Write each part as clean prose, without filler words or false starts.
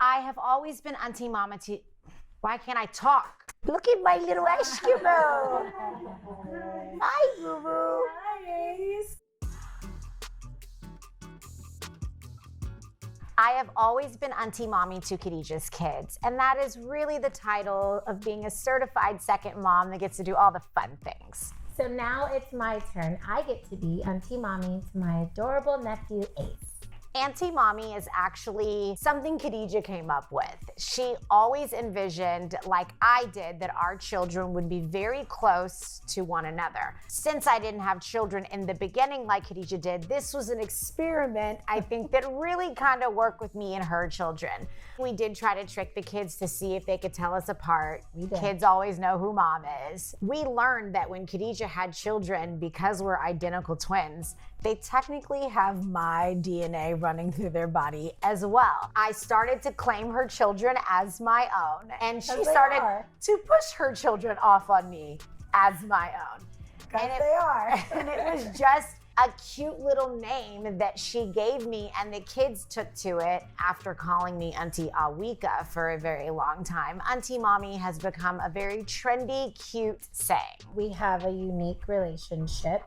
I have always been Auntie Mama to... Why can't I talk? Look at my little Eskimo. Hi, boo-boo. Hi. I have always been Auntie Mommy to Khadijah's kids, and that is really the title of being a certified second mom that gets to do all the fun things. So now it's my turn. I get to be Auntie Mommy to my adorable nephew, Ace. Auntie Mommy is actually something Khadijah came up with. She always envisioned, like I did, that our children would be very close to one another. Since I didn't have children in the beginning like Khadijah did, this was an experiment, I think, that really kind of worked with me and her children. We did try to trick the kids to see if they could tell us apart. Kids always know who mom is. We learned that when Khadijah had children, because we're identical twins, they technically have my DNA running through their body as well. I started to claim her children as my own, and she started to push her children off on me as my own. And they are. And it was just a cute little name that she gave me, and the kids took to it after calling me Auntie Awika for a very long time. Auntie Mommy has become a very trendy, cute saying. We have a unique relationship.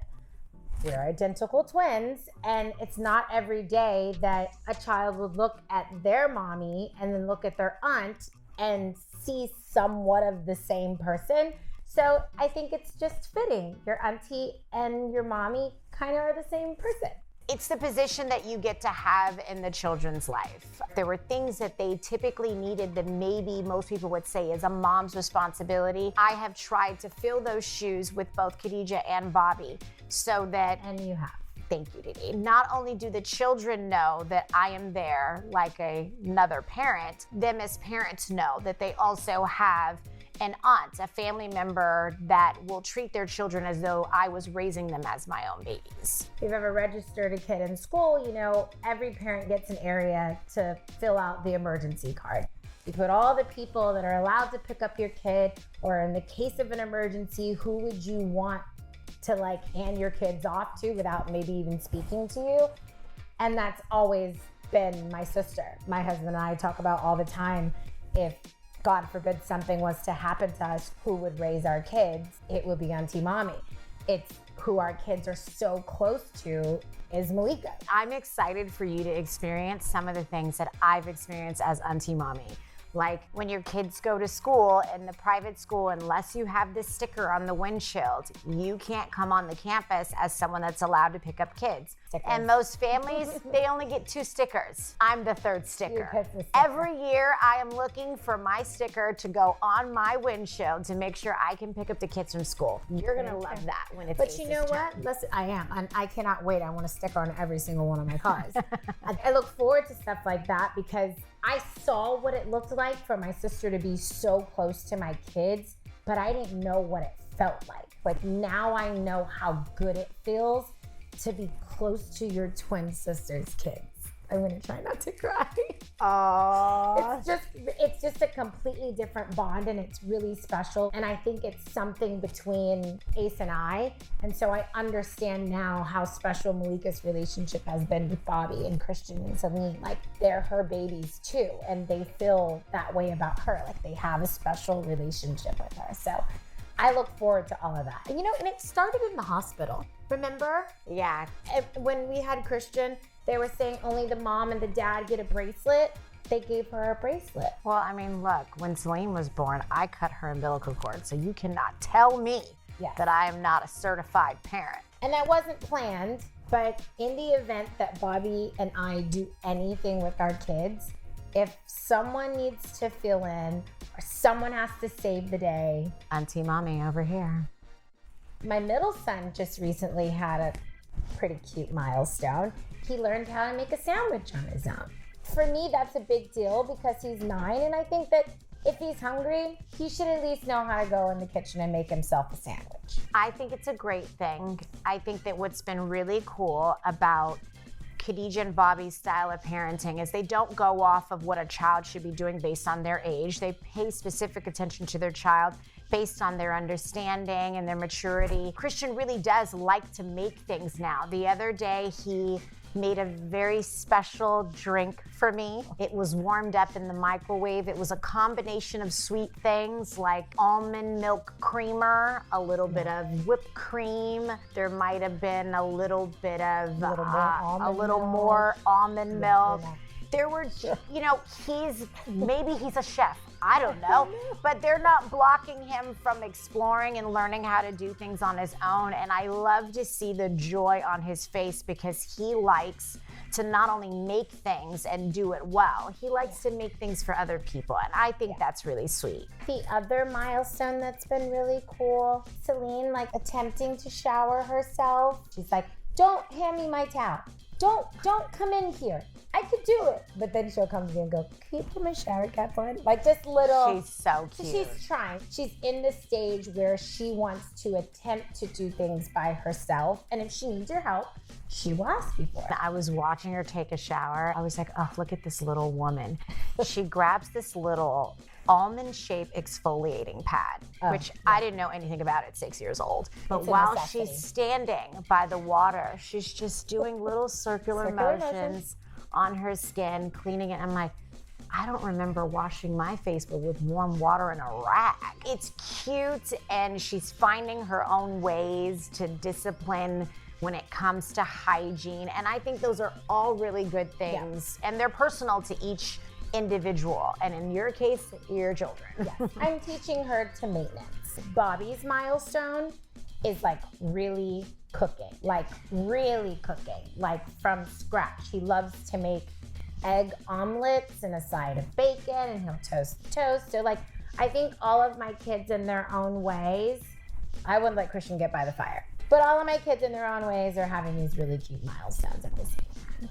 We're identical twins, and it's not every day that a child would look at their mommy and then look at their aunt and see somewhat of the same person. So I think it's just fitting. Your auntie and your mommy kind of are the same person. It's the position that you get to have in the children's life. There were things that they typically needed that maybe most people would say is a mom's responsibility. I have tried to fill those shoes with both Khadijah and Bobby so that... And you have. Thank you, Didi. Not only do the children know that I am there like another parent, them as parents know that they also have an aunt, a family member that will treat their children as though I was raising them as my own babies. If you've ever registered a kid in school, you know, every parent gets an area to fill out the emergency card. You put all the people that are allowed to pick up your kid, or in the case of an emergency, who would you want to like hand your kids off to without maybe even speaking to you? And that's always been my sister. My husband and I talk about all the time, if God forbid something was to happen to us, who would raise our kids? It would be Auntie Mommy. It's who our kids are so close to is Malika. I'm excited for you to experience some of the things that I've experienced as Auntie Mommy. Like when your kids go to school, in the private school, unless you have this sticker on the windshield, you can't come on the campus as someone that's allowed to pick up kids. And most families, they only get 2 stickers. I'm the 3rd sticker. Every year, I am looking for my sticker to go on my windshield to make sure I can pick up the kids from school. You're gonna love that when it's But you know what? Listen, I am, and I cannot wait. I want a sticker on every single one of my cars. I look forward to stuff like that because I saw what it looked like for my sister to be so close to my kids, but I didn't know what it felt like. Like now I know how good it feels to be close to your twin sister's kids. I'm gonna try not to cry. It's just a completely different bond, and it's really special. And I think it's something between Ace and I. And so I understand now how special Malika's relationship has been with Bobby and Christian and Celine. Like they're her babies too, and they feel that way about her. Like they have a special relationship with her. So I look forward to all of that. And you know, and it started in the hospital. Remember? Yeah. When we had Christian, they were saying only the mom and the dad get a bracelet. They gave her a bracelet. Well, I mean, look, when Celine was born, I cut her umbilical cord, so you cannot tell me that I am not a certified parent. And that wasn't planned, but in the event that Bobby and I do anything with our kids, if someone needs to fill in or someone has to save the day, Auntie Mommy over here. My middle son just recently had a pretty cute milestone. He learned how to make a sandwich on his own. For me, that's a big deal because he's 9, and I think that if he's hungry, he should at least know how to go in the kitchen and make himself a sandwich. I think it's a great thing. I think that what's been really cool about Khadijah and Bobby's style of parenting is they don't go off of what a child should be doing based on their age. They pay specific attention to their child based on their understanding and their maturity. Christian really does like to make things now. The other day, he made a very special drink for me. It was warmed up in the microwave. It was a combination of sweet things like almond milk creamer, a little bit of whipped cream. There might have been a little bit of a little more almond milk. There were, you know, maybe he's a chef. I don't know. But they're not blocking him from exploring and learning how to do things on his own. And I love to see the joy on his face because he likes to not only make things and do it well, he likes to make things for other people. And I think that's really sweet. The other milestone that's been really cool, Celine like attempting to shower herself. She's like, don't hand me my towel. Don't come in here. I could do it. But then she'll come to me and go, can you put my shower cap on? Like just little. She's so cute. She's trying. She's in the stage where she wants to attempt to do things by herself. And if she needs your help, she will ask you for it. I was watching her take a shower. I was like, oh, look at this little woman. She grabs this little almond-shaped exfoliating pad, which I didn't know anything about at 6 years old. But while she's standing by the water, she's just doing little circular motions on her skin, cleaning it. I'm like, I don't remember washing my face but with warm water and a rag. It's cute, and she's finding her own ways to discipline when it comes to hygiene. And I think those are all really good things. Yeah. And they're personal to each individual. And in your case, your children. Yes. I'm teaching her to maintenance. Bobby's milestone is like really cooking, like from scratch. He loves to make egg omelets and a side of bacon, and he'll toast the toast. So like, I think all of my kids in their own ways, I wouldn't let Christian get by the fire, but all of my kids in their own ways are having these really cute milestones at the same time.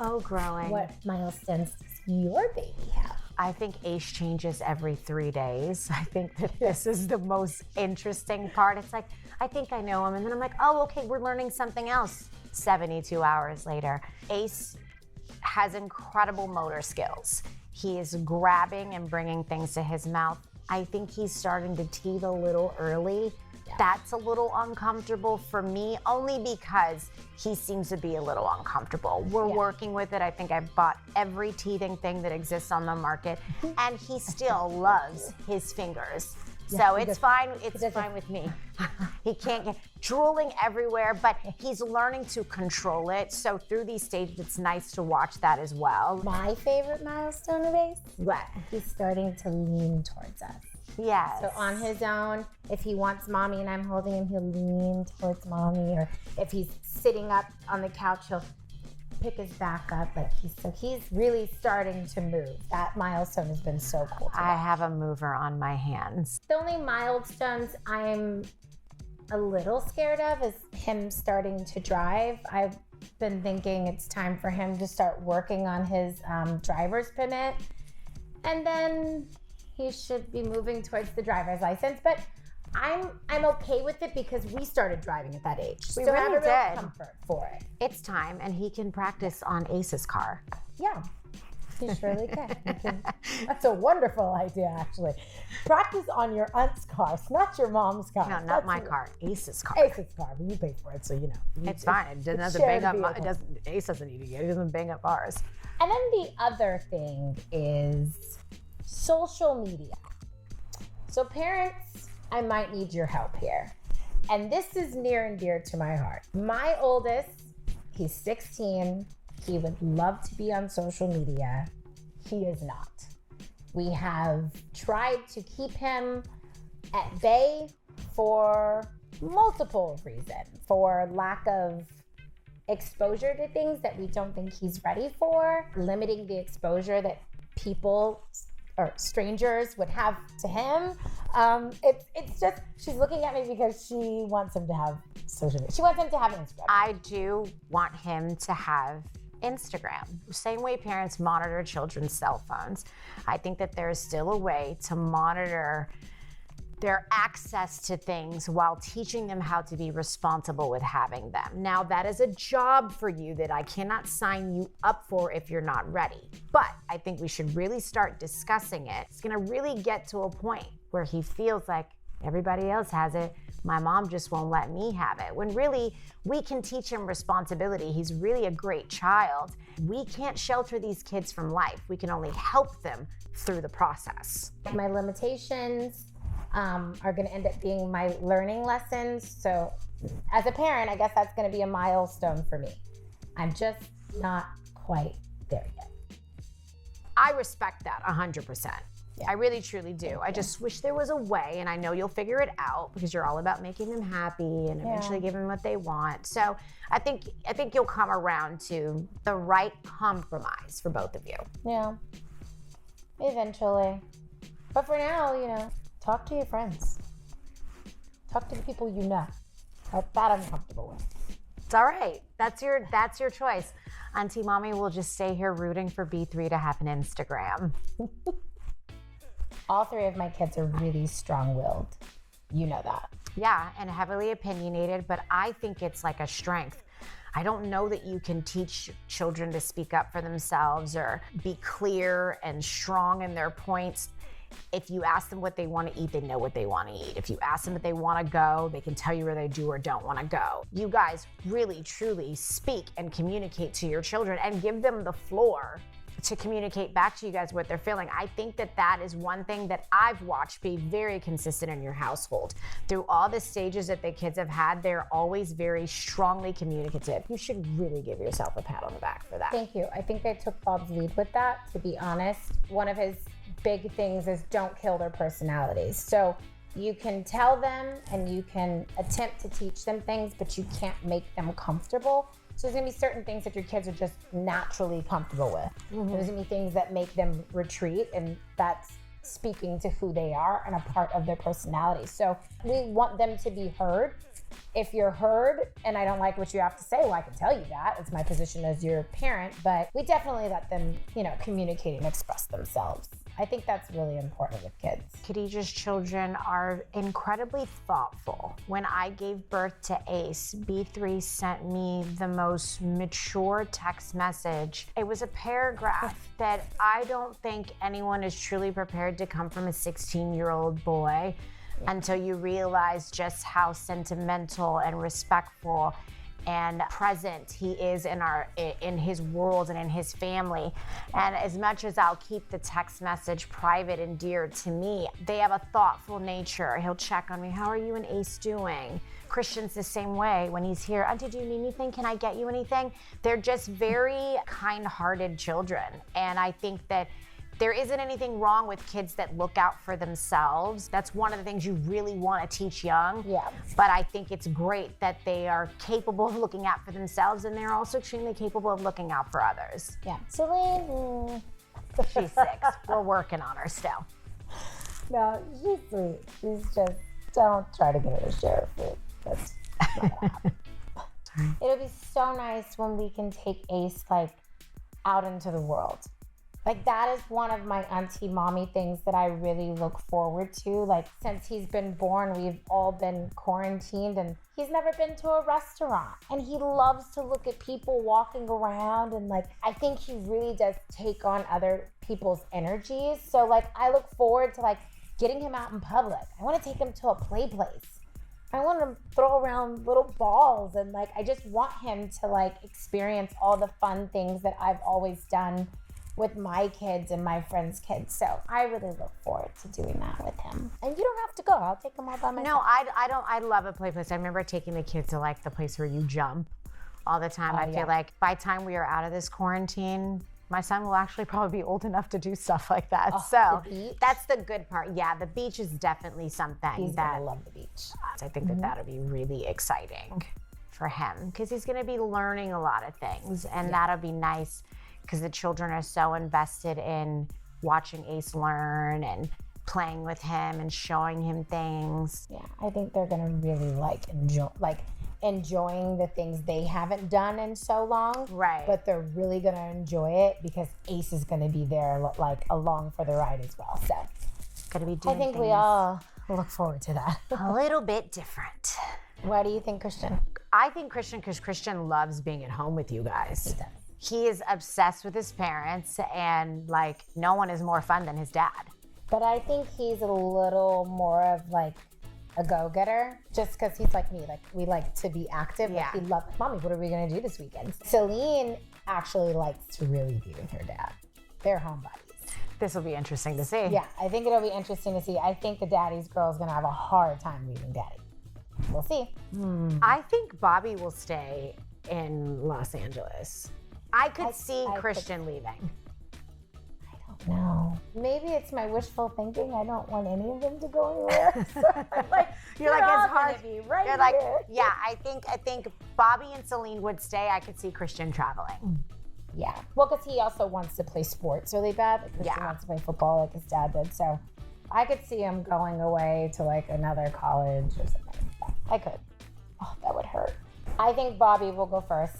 Oh, growing. What milestones does your baby have? I think Ace changes every 3 days. I think that this is the most interesting part. It's like, I think I know him. And then I'm like, oh, okay, we're learning something else 72 hours later. Ace has incredible motor skills. He is grabbing and bringing things to his mouth. I think he's starting to teeth a little early. Yeah. That's a little uncomfortable for me, only because he seems to be a little uncomfortable. We're working with it. I think I bought every teething thing that exists on the market, and he still loves his fingers. So it's fine. It's fine with me. He can't get drooling everywhere, but he's learning to control it. So through these stages, it's nice to watch that as well. My favorite milestone of Ace? What? He's starting to lean towards us. Yes. So on his own, if he wants mommy and I'm holding him, he'll lean towards mommy. Or if he's sitting up on the couch, he'll pick his back up. Like he's really starting to move. That milestone has been so cool. I have a mover on my hands. The only milestones I'm a little scared of is him starting to drive. I've been thinking it's time for him to start working on his driver's permit. And then he should be moving towards the driver's license, but I'm okay with it because we started driving at that age. We really have a real did. Comfort for it. It's time, and he can practice on Ace's car. Yeah, he surely can. That's a wonderful idea, actually. Practice on your aunt's car, not your mom's car. No, not my car. Ace's car. Ace's car, but you pay for it, so you know. It's fine. It doesn't bang up. Ace doesn't need to get it. He doesn't bang up ours. And then the other thing is social media. So parents, I might need your help here. And this is near and dear to my heart. My oldest, he's 16. He would love to be on social media. He is not. We have tried to keep him at bay for multiple reasons. For lack of exposure to things that we don't think he's ready for, limiting the exposure that people or strangers would have to him. It's just, she's looking at me because she wants him to have social media. She wants him to have Instagram. I do want him to have Instagram. Same way parents monitor children's cell phones. I think that there is still a way to monitor their access to things while teaching them how to be responsible with having them. Now, that is a job for you that I cannot sign you up for if you're not ready. But I think we should really start discussing it. It's gonna really get to a point where he feels like everybody else has it. my mom just won't let me have it. When really, we can teach him responsibility. He's really a great child. We can't shelter these kids from life. We can only help them through the process. My limitations are going to end up being my learning lessons. So as a parent, I guess that's going to be a milestone for me. I'm just not quite there yet. I respect that 100%. Yeah. I really, truly do. I just wish there was a way, and I know you'll figure it out because you're all about making them happy and eventually giving them what they want. So I think you'll come around to the right compromise for both of you. Yeah, eventually. But for now, talk to your friends. Talk to the people you know. That I'm comfortable with. It's all right. That's your choice. Auntie Mommy will just stay here rooting for B3 to have an Instagram. All three of my kids are really strong-willed. You know that. Yeah, and heavily opinionated, but I think it's like a strength. I don't know that you can teach children to speak up for themselves or be clear and strong in their points. If you ask them what they want to eat, they know what they want to eat. If you ask them if they want to go, they can tell you where they do or don't want to go. You guys really, truly speak and communicate to your children and give them the floor to communicate back to you guys what they're feeling. I think that is one thing that I've watched be very consistent in your household. Through all the stages that the kids have had, they're always very strongly communicative. You should really give yourself a pat on the back for that. Thank you. I think I took Bob's lead with that, to be honest. One of his big things is don't kill their personalities. So you can tell them and you can attempt to teach them things, but you can't make them comfortable. So there's gonna be certain things that your kids are just naturally comfortable with. Mm-hmm. There's gonna be things that make them retreat, and that's speaking to who they are and a part of their personality. So we want them to be heard. If you're heard and I don't like what you have to say, well, I can tell you that. It's my position as your parent, but we definitely let them, communicate and express themselves. I think that's really important with kids. Khadijah's children are incredibly thoughtful. When I gave birth to Ace, B3 sent me the most mature text message. It was a paragraph that I don't think anyone is truly prepared to come from a 16-year-old boy until you realize just how sentimental and respectful and present he is in his world and in his family. And as much as I'll keep the text message private and dear to me, they have a thoughtful nature. He'll check on me. How are you and Ace doing? Christian's the same way. When he's here, Auntie, do you need anything? Can I get you anything? They're just very kind-hearted children. And I think that there isn't anything wrong with kids that look out for themselves. That's one of the things you really want to teach young. Yeah. But I think it's great that they are capable of looking out for themselves, and they're also extremely capable of looking out for others. Yeah. Celine. She's 6. We're working on her still. No, she's sweet. She's just, don't try to get her to share food. That's not gonna happen. It'll be so nice when we can take Ace out into the world. That is one of my Auntie Mommy things that I really look forward to. Since he's been born, we've all been quarantined and he's never been to a restaurant. And he loves to look at people walking around, and I think he really does take on other people's energies. So I look forward to getting him out in public. I want to take him to a play place. I want to throw around little balls, and I just want him to experience all the fun things that I've always done with my kids and my friends' kids. So I really look forward to doing that with him. And you don't have to go. I'll take them all by myself. No, I don't. I love a play place. I remember taking the kids to the place where you jump all the time. I feel like by the time we are out of this quarantine, my son will actually probably be old enough to do stuff like that. So that's the good part. Yeah, the beach is definitely something. He's gonna love the beach. I think that'll be really exciting for him because he's gonna be learning a lot of things, and that'll be nice because the children are so invested in watching Ace learn and playing with him and showing him things. Yeah, I think they're gonna really enjoying the things they haven't done in so long. Right. But they're really gonna enjoy it because Ace is gonna be there along for the ride as well. So gonna be doing I think things we all look forward to that. a little bit different. Why do you think Christian? I think Christian because Christian loves being at home with you guys. He does. He is obsessed with his parents, and no one is more fun than his dad. But I think he's a little more of a go-getter, just because he's like me. Like, we like to be active. Yeah. Like, he loves, Mommy, what are we going to do this weekend? Celine actually likes to really be with her dad. They're homebodies. This will be interesting to see. Yeah, I think it'll be interesting to see. I think the daddy's girl is going to have a hard time leaving daddy. We'll see. I think Bobby will stay in Los Angeles. I could see Christian leaving. No. Maybe it's my wishful thinking. I don't want any of them to go anywhere. So I'm like, You're like, it's hard. Be right You're like, here. yeah, I think Bobby and Celine would stay. I could see Christian traveling. Yeah. Well, because he also wants to play sports really bad. Like Christian wants to play football like his dad did. So I could see him going away to like another college or something like that. I could. Oh, that would hurt. I think Bobby will go first.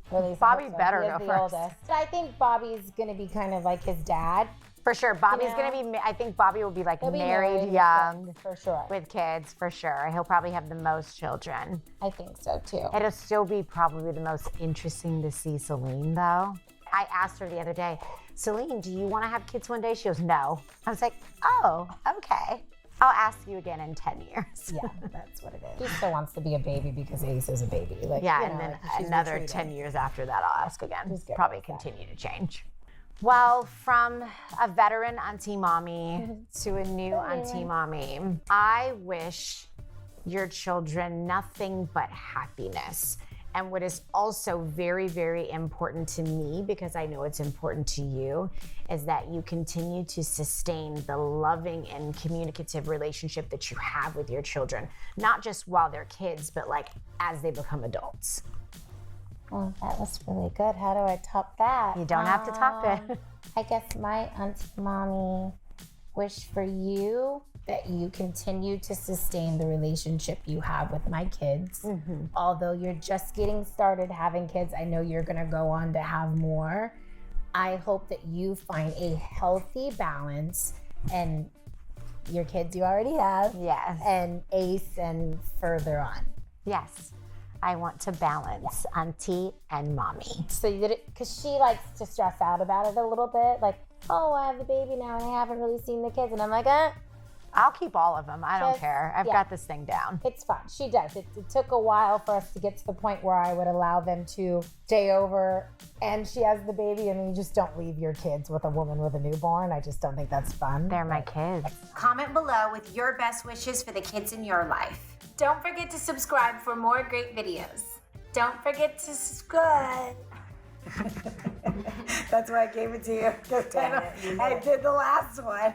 Bobby better go first. Oldest. I think Bobby's going to be kind of like his dad. For sure. Bobby's going to be, I think Bobby will be like married young. For sure. With kids, for sure. He'll probably have the most children. I think so too. It'll still be probably the most interesting to see Celine though. I asked her the other day, Celine, do you want to have kids one day? She goes, no. I was like, oh, okay. I'll ask you again in 10 years. Yeah, that's what it is. He still wants to be a baby because Ace is a baby. Like, yeah, you and know, then like another retreating. 10 years after that, I'll ask again. Just get Probably rid of that. continue to change. Well, from a veteran Auntie Mommy to a new Auntie Mommy, I wish your children nothing but happiness. And what is also very, very important to me, because I know it's important to you, is that you continue to sustain the loving and communicative relationship that you have with your children, not just while they're kids, but like as they become adults. Well, that was really good. How do I top that? You don't have to top it. I guess my Auntie Mommy wish for you that you continue to sustain the relationship you have with my kids. Mm-hmm. Although you're just getting started having kids, I know you're gonna go on to have more. I hope that you find a healthy balance, and your kids you already have. Yes. And Ace and further on. Yes. I want to balance Auntie and Mommy. So you did it, because she likes to stress out about it a little bit. Like, oh, I have a baby now and I haven't really seen the kids. And I'm like, I'll keep all of them. I don't care. I've got this thing down. It's fun. She does. It took a while for us to get to the point where I would allow them to stay over and she has the baby, and you just don't leave your kids with a woman with a newborn. I just don't think that's fun. They're my kids. Comment below with your best wishes for the kids in your life. Don't forget to subscribe for more great videos. Don't forget to subscribe. That's why I gave it to you. I did the last one.